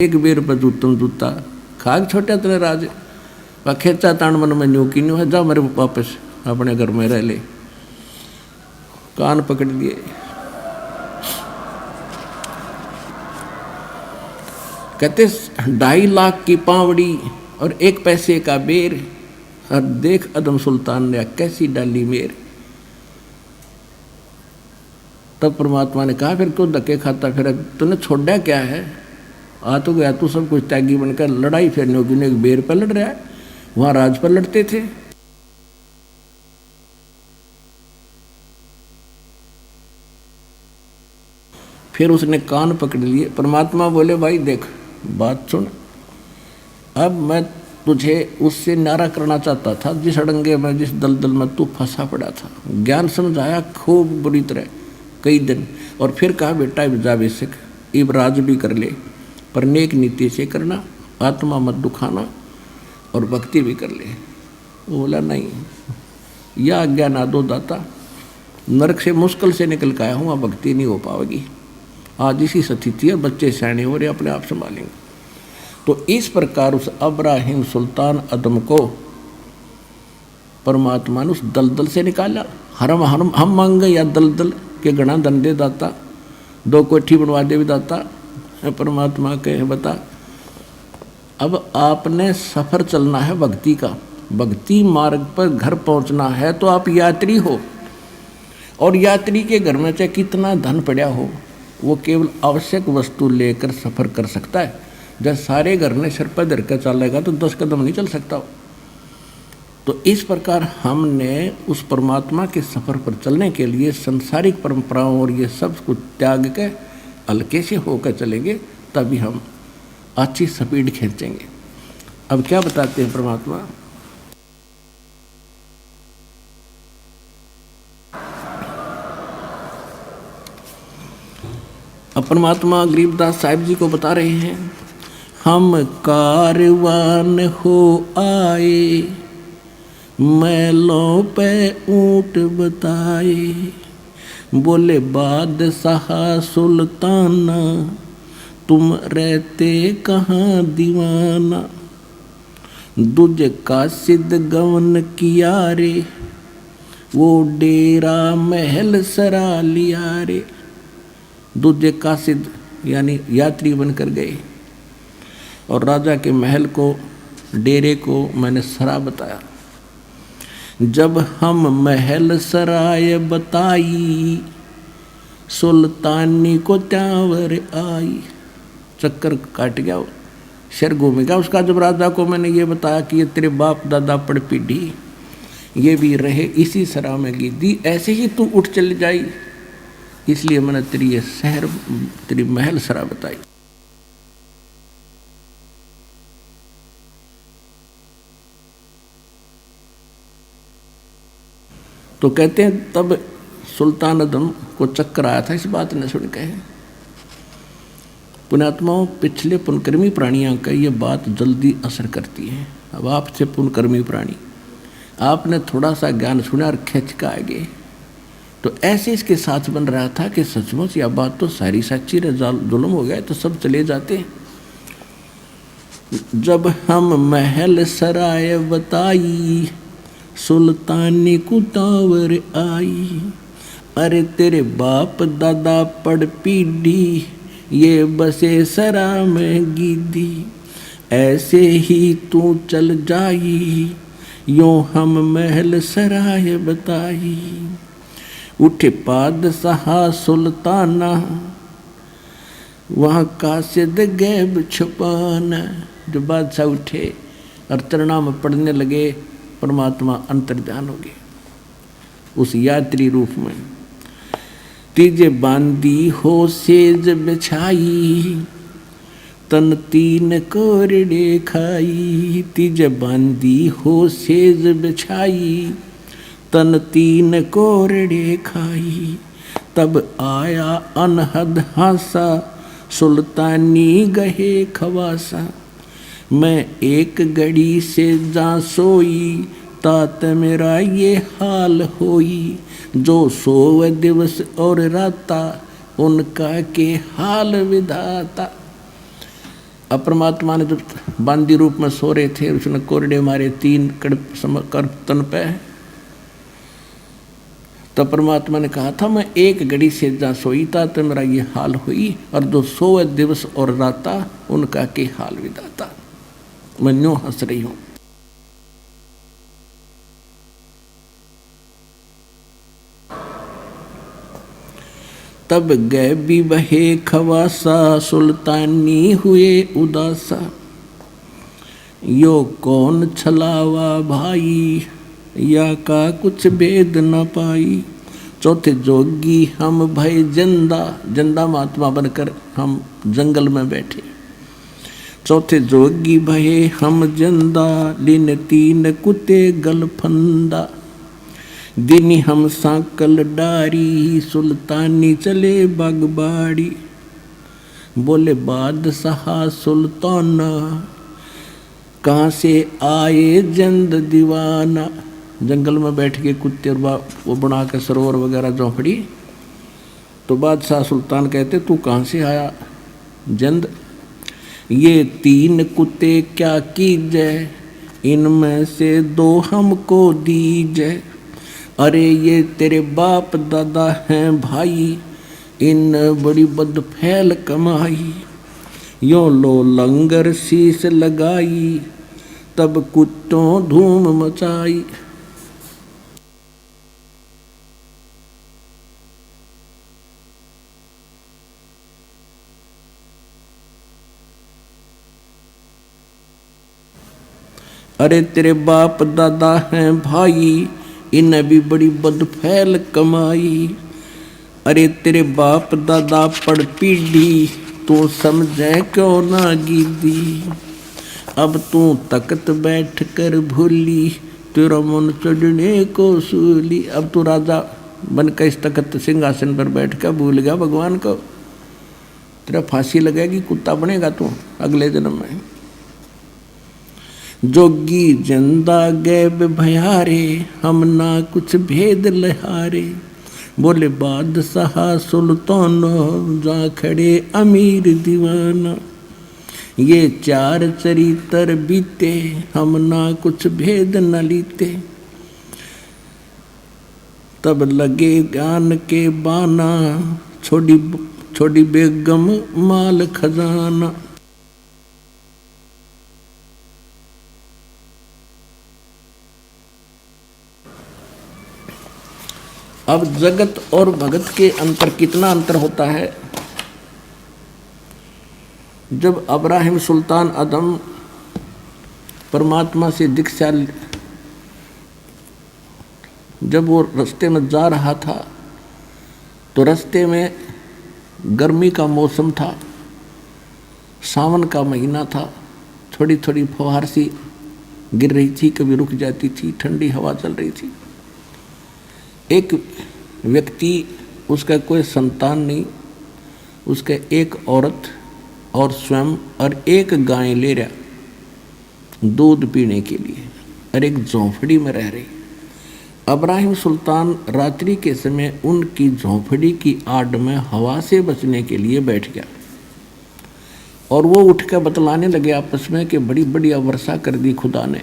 एक बेर पर जूतम जूता खाग छोटा तेरे राज व खेचा ताण मन में न्यू की न्यू है जा मेरे वापस अपने घर में रह ले। कान पकड़ लिए, कहते 2.5 लाख की पावड़ी और 1 पैसे का बेर और देख अदम सुल्तान ने कैसी डाली मेर। तब परमात्मा ने कहा फिर क्यों धक्के खाता फिर तूने छोड़ा क्या है, आ तो गया तू सब कुछ त्यागी बनकर लड़ाई फिर न्योगी एक बेर पर लड़ रहा है, वहां राज पर लड़ते थे। फिर उसने कान पकड़ लिए। परमात्मा बोले भाई देख बात सुन, अब मैं तुझे उससे न्यारा करना चाहता था जिस अड़ंगे में जिस दलदल में तू फंसा पड़ा था। ज्ञान समझाया खूब बुरी तरह कई दिन, और फिर कहा बेटा जा बेसिक इब राज भी कर ले पर नेक नीति से करना, आत्मा मत दुखाना और भक्ति भी कर ले। वो बोला नहीं, यह आज्ञा ना दो दाता, नरक से मुश्किल से निकल के आया हूँ, वहाँ भक्ति नहीं हो पाएगी। आज इसी स्थिति है, बच्चे सयाने हो रहे अपने आप संभालेंगे। तो इस प्रकार उस अब्राहिम सुल्तान अदम को परमात्मा ने उस दलदल से निकाला। हम मांग गए या दलदल के गणा दंडे दाता, 2 कोठी बनवा दे भी दाता। परमात्मा कहे बता अब आपने सफर चलना है भक्ति का, भक्ति मार्ग पर घर पहुंचना है तो आप यात्री हो, और यात्री के घर में चाहे कितना धन पड़ा हो वो केवल आवश्यक वस्तु लेकर सफर कर सकता है। जब सारे घर ने सिर पर धर कर चलेगा तो 10 कदम नहीं चल सकता। तो इस प्रकार हमने उस परमात्मा के सफर पर चलने के लिए संसारिक परंपराओं और ये सब कुछ त्याग के हल्के से होकर चलेंगे, तभी हम अच्छी स्पीड खींचेंगे। अब क्या बताते हैं परमात्मा, अब परमात्मा गरीबदास साहिब जी को बता रहे हैं, हम कारवान हो आए मैलों पे ऊंट बताए, बोले बादशाह सुल्ताना तुम रहते कहाँ दीवाना, दूजे कासिद गवन किया रे वो डेरा महल सरा लिया रे। दूजे कासिद यानी यात्री बनकर गए और राजा के महल को डेरे को मैंने सरा बताया। जब हम महल सराय बताई सुल्तानी को त्यावर आई। चक्कर काट गया, शर घूमेगा उसका। जब राजा को मैंने ये बताया कि ये तेरे बाप दादा पड़ पीढ़ी ये भी रहे इसी सरा में गिद्दी, ऐसे ही तू उठ चली जाई, इसलिए मैंने तेरी ये शहर तेरी महल सरा बताई। तो कहते हैं तब सुल्तान अदम को चक्कर आया था इस बात ने सुन के। पुण्यात्माओं पिछले पुनकर्मी प्राणियों का ये बात जल्दी असर करती है। अब आपसे पुनकर्मी प्राणी आपने थोड़ा सा ज्ञान सुना और खिंच का आगे, तो ऐसे इसके साथ बन रहा था कि सचमुच यह बात तो सारी सच्ची जुल्म हो गया तो सब चले जाते। जब हम महल सराय बताई सुल्तानी कुतावर आई, अरे तेरे बाप दादा पड़ पीढ़ी ये बसे सरा में गिद्दी, ऐसे ही तू चल जाई यूं हम महल सराय बताई। उठे बादशाह सुल्ताना वहाँ कासिद गैब छुपाना। जो बादशाह उठे और चरणा में पढ़ने लगे, परमात्मा अंतर्ध्यान हो गए उस यात्री रूप में। तीजे बांदी हो सेज बिछाई तन 3 कोरड़े खाई, तीजे बांदी हो सेज बिछाई तन 3 कोरड़े खाई। तब आया अनहद हासा सुल्तानी गहे खवासा, मैं एक घड़ी से जा सोई तात मेरा ये हाल होई, जो 100 दिवस और राता उनका के हाल विधाता। अब परमात्मा ने जब बांदी रूप में सो रहे थे, उसने कोरडे मारे 3 कर तन पे, तब परमात्मा ने कहा था मैं एक घड़ी से जा सोई था तो मेरा ये हाल हुई, और जो सोए दिवस और राता उनका के हाल विदाता। मैं यूं हंस रही हूं। तब गए भी बहे खवासा, सुल्तानी हुए उदासा। यो कौन छलावा भाई, या का कुछ भेद न पाई। चौथे जोगी हम भय जिंदा, जिंदा महात्मा बनकर हम जंगल में बैठे। चौथे जोगी भये हम जिंदा, लिन 3 कुत्ते गलफंदा। दिन हम सांकल डारी, सुल्तानी चले बागबाड़ी। बोले बादशाह सुल्ताना, कहाँ से आए जिंद दीवाना। जंगल में बैठ के कुत्ते और वो बना के सरोवर वगैरह झोंपड़ी। तो बादशाह सुल्तान कहते तू कहाँ से आया जिंद। ये 3 कुत्ते क्या कीजे, इनमें से 2 हमको दीजे। अरे ये तेरे बाप दादा हैं भाई, इन बड़ी बद फैल कमाई। यो लो लंगर शीश लगाई, तब कुत्तों धूम मचाई। अरे तेरे बाप दादा हैं भाई, इन्हें भी बड़ी बदफैल कमाई। अरे तेरे बाप दादा पड़ पीढ़ी, तू समझे क्यों ना गीदी। अब तू तख्त बैठ कर भूली, तेरा मन चढ़ने को सूली। अब तू राजा बनकर इस तख्त सिंहासन पर बैठ कर भूल गया भगवान को। तेरा फांसी लगेगी, कुत्ता बनेगा तू अगले जन्म में। जोगी जिंदा गैब भयारे, हम ना कुछ भेद लहारे। बोले बादशाह सुल्तान, जा खड़े अमीर दीवाना। ये 4 चरित्र बीते, हम ना कुछ भेद न लीते। तब लगे ज्ञान के बाना, छोड़ी बेगम माल खजाना। अब जगत और भगत के अंतर कितना अंतर होता है। जब अब्राहिम सुल्तान अदम परमात्मा से दीक्षा, जब वो रास्ते में जा रहा था तो रास्ते में गर्मी का मौसम था, सावन का महीना था। थोड़ी थोड़ी फुहार सी गिर रही थी, कभी रुक जाती थी, ठंडी हवा चल रही थी। एक व्यक्ति, उसका कोई संतान नहीं, उसके एक औरत और स्वयं और एक गाय ले रहा दूध पीने के लिए, और एक झोंपड़ी में रह रही। अब्राहिम सुल्तान रात्रि के समय उनकी झोंपड़ी की आड़ में हवा से बचने के लिए बैठ गया, और वो उठकर बतलाने लगे आपस में कि बड़ी बढ़िया वर्षा कर दी खुदा ने,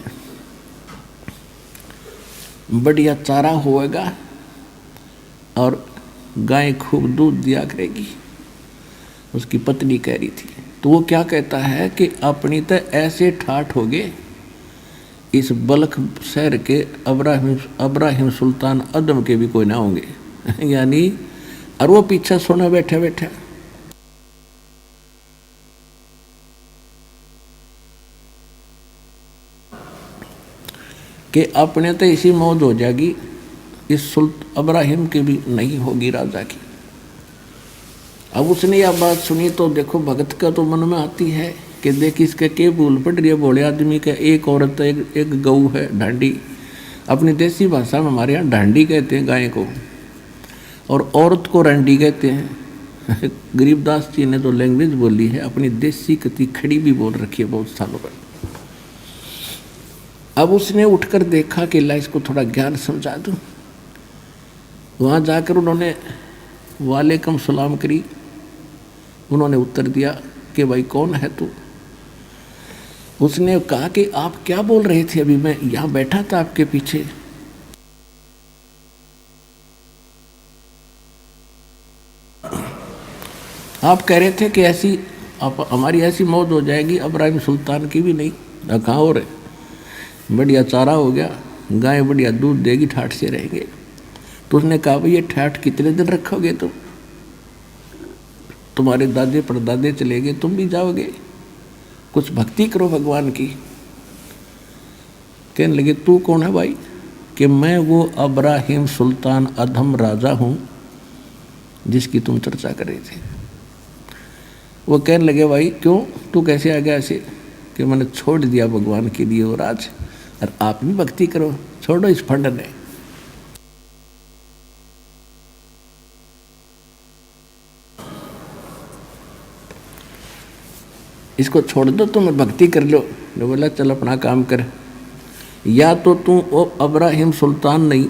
बढ़िया चारा होएगा और गाय खूब दूध दिया करेगी। उसकी पत्नी कह रही थी। तो वो क्या कहता है कि अपनी तो ऐसे ठाठ हो गए, इस बल्ख शहर के अब्राहिम सुल्तान अदम के भी कोई ना होंगे। यानी और वो पीछे सोना बैठा बैठा। कि अपने तो इसी मौज हो जाएगी, इस अब्राहिम की भी नहीं होगी राजा की। अब उसने यह बात सुनी तो देखो भगत का तो मन में आती है कि देख इसके के भूल पड़ रही है भोले आदमी का। एक औरत एक गऊ है ढांडी, अपनी देसी भाषा में हमारे यहाँ ढांडी कहते हैं गाय को, और औरत को रंडी कहते हैं। गरीबदास जी ने तो लैंग्वेज बोली है, अपनी देसी कति खड़ी भी बोल रखी है बहुत सालों पर। अब उसने उठकर देखा कि ला इसको थोड़ा ज्ञान समझा दूं। वहाँ जाकर उन्होंने वालेकुम सलाम करी। उन्होंने उत्तर दिया कि भाई कौन है तू। उसने कहा कि आप क्या बोल रहे थे, अभी मैं यहाँ बैठा था आपके पीछे। आप कह रहे थे कि ऐसी आप हमारी ऐसी मौत हो जाएगी, इब्राहिम सुल्तान की भी नहीं। कहाँ हो रहे, बढ़िया चारा हो गया, गाय बढ़िया दूध देगी, ठाठ से रहेंगे। तो उसने कहा भाई ये ठाठ कितने दिन रखोगे तुम, तुम्हारे दादे परदादे चले गए, तुम भी जाओगे, कुछ भक्ति करो भगवान की। कहने लगे तू कौन है भाई, कि मैं वो इब्राहिम सुल्तान अधम राजा हूँ जिसकी तुम चर्चा कर रहे थे। वो कहने लगे भाई क्यों, तू कैसे आ गया ऐसे, कि मैंने छोड़ दिया भगवान के लिए वो राज, और आप भी भक्ति करो, छोड़ो इस फंड ने। इसको छोड़ दो, तुम भक्ति कर लो। ने बोला चल अपना काम कर, या तो तू ओ इब्राहिम सुल्तान नहीं,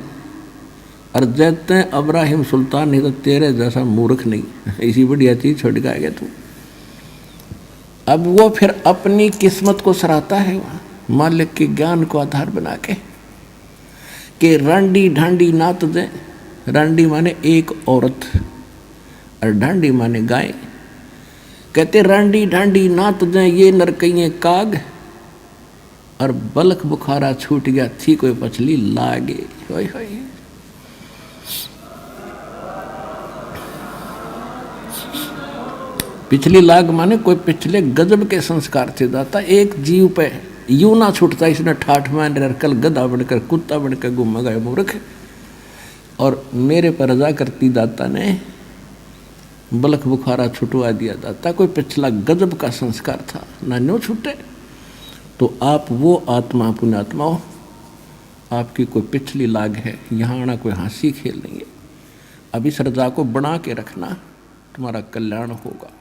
और जैसे इब्राहिम सुल्तान नहीं तो तेरे जैसा मूर्ख नहीं, इसी बढ़िया चीज छोड़ के आ गया तू। अब वो फिर अपनी किस्मत को सराहता है वहाँ मालिक के ज्ञान को आधार बना के, कि रांडी ढांडी नात दे। रांडी माने एक औरत और ढांडी माने गाय। कहते रांडी ढांडी नात दे ये नरकइये काग, और बलख बुखारा छूट गया थी कोई पछली लागे। होय होय। पिछली लाग माने कोई पिछले गजब के संस्कार थे दाता, एक जीव पे यूं ना छूटता, इसने ठाठ मान रहा, कल गधा बनकर कुत्ता बनकर घूम गए मूर्ख। और मेरे पर रजा करती दाता ने बलख बुखारा छुटवा दिया दाता, कोई पिछला गजब का संस्कार था ना न्यों छूटे। तो आप वो आत्मा पुण्यात्मा हो, आपकी कोई पिछली लाग है, यहाँ आना कोई हंसी खेल नहीं है। अब इस रजा को बना के रखना, तुम्हारा कल्याण होगा।